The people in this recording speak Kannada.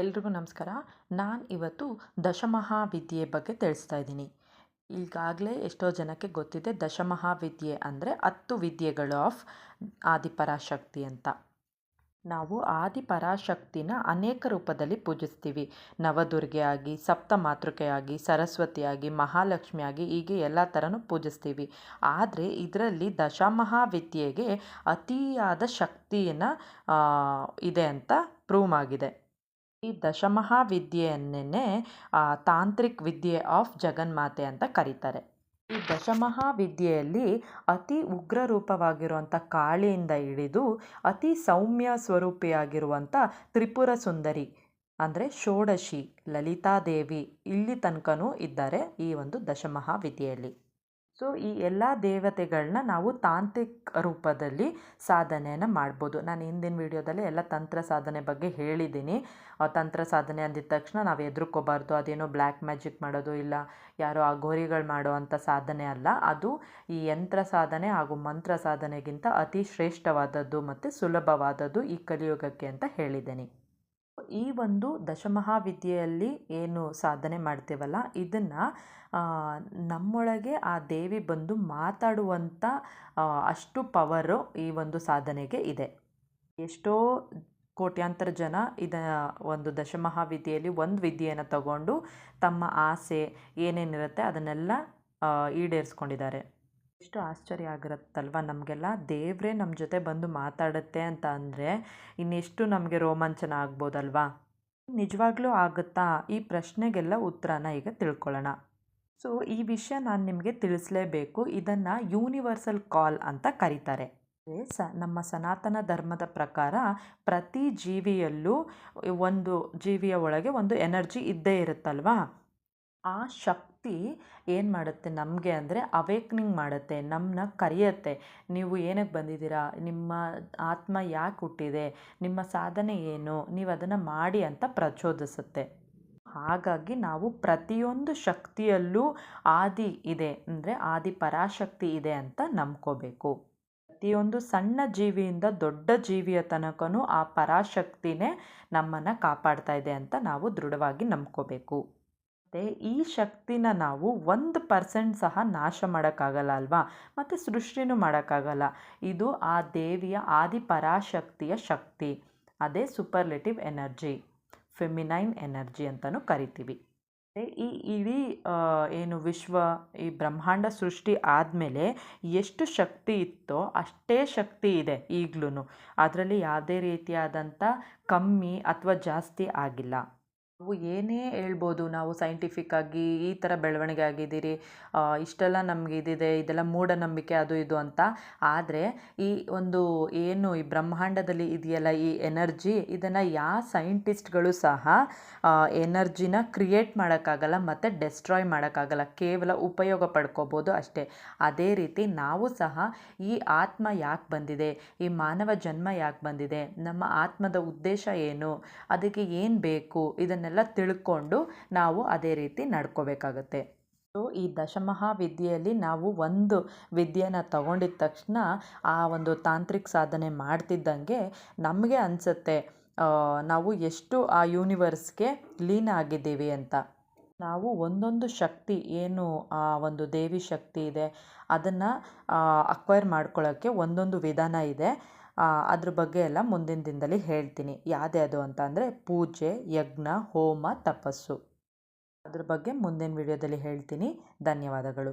ಎಲ್ರಿಗೂ ನಮಸ್ಕಾರ. ನಾನು ಇವತ್ತು ದಶಮಹಾವಿದ್ಯೆ ಬಗ್ಗೆ ತಿಳಿಸ್ತಾ ಇದ್ದೀನಿ. ಈಗಾಗಲೇ ಎಷ್ಟೋ ಜನಕ್ಕೆ ಗೊತ್ತಿದೆ, ದಶಮಹಾವಿದ್ಯೆ ಅಂದರೆ 10 ವಿದ್ಯೆಗಳು ಆಫ್ ಆದಿಪರಾಶಕ್ತಿ ಅಂತ. ನಾವು ಆದಿಪರಾಶಕ್ತಿನ ಅನೇಕ ರೂಪದಲ್ಲಿ ಪೂಜಿಸ್ತೀವಿ. ನವದುರ್ಗೆಯಾಗಿ, ಸಪ್ತಮಾತೃಕೆಯಾಗಿ, ಸರಸ್ವತಿಯಾಗಿ, ಮಹಾಲಕ್ಷ್ಮಿಯಾಗಿ, ಹೀಗೆ ಎಲ್ಲ ಥರನೂ ಪೂಜಿಸ್ತೀವಿ. ಆದರೆ ಇದರಲ್ಲಿ ದಶಮಹಾವಿದ್ಯೆಗೆ ಅತಿಯಾದ ಶಕ್ತಿಯನ್ನು ಇದೆ ಅಂತ ಪ್ರೂವ್ ಆಗಿದೆ. ಈ ದಶಮಹಾವಿದ್ಯೆಯನ್ನೇ ತಾಂತ್ರಿಕ್ ವಿದ್ಯೆ ಆಫ್ ಜಗನ್ಮಾತೆ ಅಂತ ಕರೀತಾರೆ. ಈ ದಶಮಹಾವಿದ್ಯೆಯಲ್ಲಿ ಅತಿ ಉಗ್ರ ರೂಪವಾಗಿರುವಂಥ ಕಾಳಿಯಿಂದ ಹಿಡಿದು ಅತಿ ಸೌಮ್ಯ ಸ್ವರೂಪಿಯಾಗಿರುವಂಥ ತ್ರಿಪುರ ಸುಂದರಿ ಅಂದರೆ ಷೋಡಶಿ, ಲಲಿತಾದೇವಿ ಇಲ್ಲಿ ತನಕನೂ ಇದ್ದಾರೆ ಈ ಒಂದು ದಶಮಹಾವಿದ್ಯೆಯಲ್ಲಿ. ಸೊ ಈ ಎಲ್ಲ ದೇವತೆಗಳನ್ನ ನಾವು ತಾಂತ್ರಿಕ ರೂಪದಲ್ಲಿ ಸಾಧನೆಯನ್ನು ಮಾಡ್ಬೋದು. ನಾನು ಹಿಂದಿನ ವಿಡಿಯೋದಲ್ಲಿ ಎಲ್ಲ ತಂತ್ರ ಸಾಧನೆ ಬಗ್ಗೆ ಹೇಳಿದ್ದೀನಿ. ತಂತ್ರ ಸಾಧನೆ ಅಂದಿದ ತಕ್ಷಣ ನಾವು ಹೆದರ್ಕೋಬಾರ್ದು, ಅದೇನೋ ಬ್ಲ್ಯಾಕ್ ಮ್ಯಾಜಿಕ್ ಮಾಡೋದು ಇಲ್ಲ ಯಾರೋ ಅಘೋರಿಗಳು ಮಾಡೋ ಅಂಥ ಸಾಧನೆ ಅಲ್ಲ. ಅದು ಈ ಯಂತ್ರ ಸಾಧನೆ ಹಾಗೂ ಮಂತ್ರ ಸಾಧನೆಗಿಂತ ಅತಿ ಶ್ರೇಷ್ಠವಾದದ್ದು ಮತ್ತು ಸುಲಭವಾದದ್ದು ಈ ಕಲಿಯುಗಕ್ಕೆ ಅಂತ ಹೇಳಿದ್ದೀನಿ. ಈ ಒಂದು ದಶಮಹಾವಿದ್ಯೆಯಲ್ಲಿ ಏನು ಸಾಧನೆ ಮಾಡ್ತೀವಲ್ಲ, ಇದನ್ನು ನಮ್ಮೊಳಗೆ ಆ ದೇವಿ ಬಂದು ಮಾತಾಡುವಂಥ ಅಷ್ಟು ಪವರು ಈ ಒಂದು ಸಾಧನೆಗೆ ಇದೆ. ಎಷ್ಟೋ ಕೋಟ್ಯಾಂತರ ಜನ ಒಂದು ದಶಮಹಾವಿದ್ಯೆಯಲ್ಲಿ ಒಂದು ವಿದ್ಯೆಯನ್ನು ತಗೊಂಡು ತಮ್ಮ ಆಸೆ ಏನೇನಿರುತ್ತೆ ಅದನ್ನೆಲ್ಲ ಈಡೇರಿಸ್ಕೊಂಡಿದ್ದಾರೆ. ಎಷ್ಟು ಆಶ್ಚರ್ಯ ಆಗಿರುತ್ತಲ್ವ ನಮಗೆಲ್ಲ. ದೇವರೇ ನಮ್ಮ ಜೊತೆ ಬಂದು ಮಾತಾಡುತ್ತೆ ಅಂತ ಅಂದರೆ ಇನ್ನೆಷ್ಟು ನಮಗೆ ರೋಮಾಂಚನ ಆಗ್ಬೋದಲ್ವಾ. ನಿಜವಾಗ್ಲೂ ಆಗುತ್ತಾ? ಈ ಪ್ರಶ್ನೆಗೆಲ್ಲ ಉತ್ತರನ ಈಗ ತಿಳ್ಕೊಳ್ಳೋಣ. ಸೊ ಈ ವಿಷಯ ನಾನು ನಿಮಗೆ ತಿಳಿಸಲೇಬೇಕು. ಇದನ್ನು ಯೂನಿವರ್ಸಲ್ ಕಾಲ್ ಅಂತ ಕರೀತಾರೆ. ನಮ್ಮ ಸನಾತನ ಧರ್ಮದ ಪ್ರಕಾರ ಪ್ರತಿ ಜೀವಿಯಲ್ಲೂ ಒಂದು ಜೀವಿಯ ಒಳಗೆ ಒಂದು ಎನರ್ಜಿ ಇದ್ದೇ ಇರುತ್ತಲ್ವಾ. ಆ ಶಕ್ತಿ ಏನು ಮಾಡುತ್ತೆ ನಮಗೆ ಅಂದರೆ ಅವೇಕ್ನಿಂಗ್ ಮಾಡುತ್ತೆ, ನಮ್ಮನ್ನ ಕರೆಯುತ್ತೆ. ನೀವು ಏನಕ್ಕೆ ಬಂದಿದ್ದೀರಾ, ನಿಮ್ಮ ಆತ್ಮ ಯಾಕೆ ಹುಟ್ಟಿದೆ, ನಿಮ್ಮ ಸಾಧನೆ ಏನು, ನೀವು ಅದನ್ನು ಮಾಡಿ ಅಂತ ಪ್ರಚೋದಿಸುತ್ತೆ. ಹಾಗಾಗಿ ನಾವು ಪ್ರತಿಯೊಂದು ಶಕ್ತಿಯಲ್ಲೂ ಆದಿ ಇದೆ ಅಂದರೆ ಆದಿ ಪರಾಶಕ್ತಿ ಇದೆ ಅಂತ ನಂಬ್ಕೋಬೇಕು. ಪ್ರತಿಯೊಂದು ಸಣ್ಣ ಜೀವಿಯಿಂದ ದೊಡ್ಡ ಜೀವಿಯ ತನಕನೂ ಆ ಪರಾಶಕ್ತಿನೇ ನಮ್ಮನ್ನು ಕಾಪಾಡ್ತಾ ಇದೆ ಅಂತ ನಾವು ದೃಢವಾಗಿ ನಂಬ್ಕೋಬೇಕು. ಈ ಶಕ್ತಿನ ನಾವು 1% ಸಹ ನಾಶ ಮಾಡೋಕ್ಕಾಗಲ್ಲ ಅಲ್ವಾ, ಮತ್ತು ಸೃಷ್ಟಿನೂ ಮಾಡೋಕ್ಕಾಗಲ್ಲ. ಇದು ಆ ದೇವಿಯ ಆದಿ ಪರಾಶಕ್ತಿಯ ಶಕ್ತಿ. ಅದೇ ಸೂಪರ್ಲೇಟಿವ್ ಎನರ್ಜಿ, ಫೆಮಿನೈನ್ ಎನರ್ಜಿ ಅಂತಲೂ ಕರಿತೀವಿ. ಈ ಇಡೀ ಏನು ವಿಶ್ವ, ಈ ಬ್ರಹ್ಮಾಂಡ ಸೃಷ್ಟಿ ಆದಮೇಲೆ ಎಷ್ಟು ಶಕ್ತಿ ಇತ್ತೋ ಅಷ್ಟೇ ಶಕ್ತಿ ಇದೆ ಈಗಲೂ. ಅದರಲ್ಲಿ ಯಾವುದೇ ರೀತಿಯಾದಂಥ ಕಮ್ಮಿ ಅಥವಾ ಜಾಸ್ತಿ ಆಗಿಲ್ಲ. ನಾವು ಏನೇ ಹೇಳ್ಬೋದು, ನಾವು ಸೈಂಟಿಫಿಕ್ಕಾಗಿ ಈ ಥರ ಬೆಳವಣಿಗೆ ಆಗಿದ್ದೀರಿ, ಇಷ್ಟೆಲ್ಲ ನಮಗೆ ಇದಿದೆ, ಇದೆಲ್ಲ ಮೂಢನಂಬಿಕೆ ಅದು ಇದು ಅಂತ. ಆದರೆ ಈ ಒಂದು ಏನು ಈ ಬ್ರಹ್ಮಾಂಡದಲ್ಲಿ ಇದೆಯಲ್ಲ ಈ ಎನರ್ಜಿ, ಇದನ್ನು ಯಾವ ಸೈಂಟಿಸ್ಟ್ಗಳು ಸಹ ಎನರ್ಜಿನ ಕ್ರಿಯೇಟ್ ಮಾಡೋಕ್ಕಾಗಲ್ಲ ಮತ್ತು ಡೆಸ್ಟ್ರಾಯ್ ಮಾಡೋಕ್ಕಾಗಲ್ಲ. ಕೇವಲ ಉಪಯೋಗ ಪಡ್ಕೋಬೋದು ಅಷ್ಟೇ. ಅದೇ ರೀತಿ ನಾವು ಸಹ ಈ ಆತ್ಮ ಯಾಕೆ ಬಂದಿದೆ, ಈ ಮಾನವ ಜನ್ಮ ಯಾಕೆ ಬಂದಿದೆ, ನಮ್ಮ ಆತ್ಮದ ಉದ್ದೇಶ ಏನು, ಅದಕ್ಕೆ ಏನು ಬೇಕು, ಇದನ್ನೆಲ್ಲ ತಿಳ್ಕೊಂಡು ನಾವು ಅದೇ ರೀತಿ ನಡ್ಕೋಬೇಕಾಗತ್ತೆ. ಸೊ ಈ ದಶಮಹಾವಿದ್ಯೆಯಲ್ಲಿ ನಾವು ಒಂದು ವಿದ್ಯೆನ ತಗೊಂಡಿದ್ದ ತಕ್ಷಣ ಆ ಒಂದು ತಾಂತ್ರಿಕ ಸಾಧನೆ ಮಾಡ್ತಿದ್ದಂಗೆ ನಮಗೆ ಅನಿಸುತ್ತೆ ನಾವು ಎಷ್ಟು ಆ ಯೂನಿವರ್ಸ್ಗೆ ಲೀನ ಆಗಿದ್ದೀವಿ ಅಂತ. ನಾವು ಒಂದೊಂದು ಶಕ್ತಿ ಏನು ಆ ಒಂದು ದೇವಿ ಶಕ್ತಿ ಇದೆ ಅದನ್ನು ಅಕ್ವೈರ್ ಮಾಡ್ಕೊಳ್ಳೋಕ್ಕೆ ಒಂದೊಂದು ವಿಧಾನ ಇದೆ. ಅದ್ರ ಬಗ್ಗೆ ಎಲ್ಲ ಮುಂದಿನ ದಿನದಲ್ಲಿ ಹೇಳ್ತೀನಿ. ಯಾವ್ದು ಅಂತ ಅಂದರೆ ಪೂಜೆ, ಯಜ್ಞ, ಹೋಮ, ತಪಸ್ಸು. ಅದ್ರ ಬಗ್ಗೆ ಮುಂದಿನ ವಿಡಿಯೋದಲ್ಲಿ ಹೇಳ್ತೀನಿ. ಧನ್ಯವಾದಗಳು.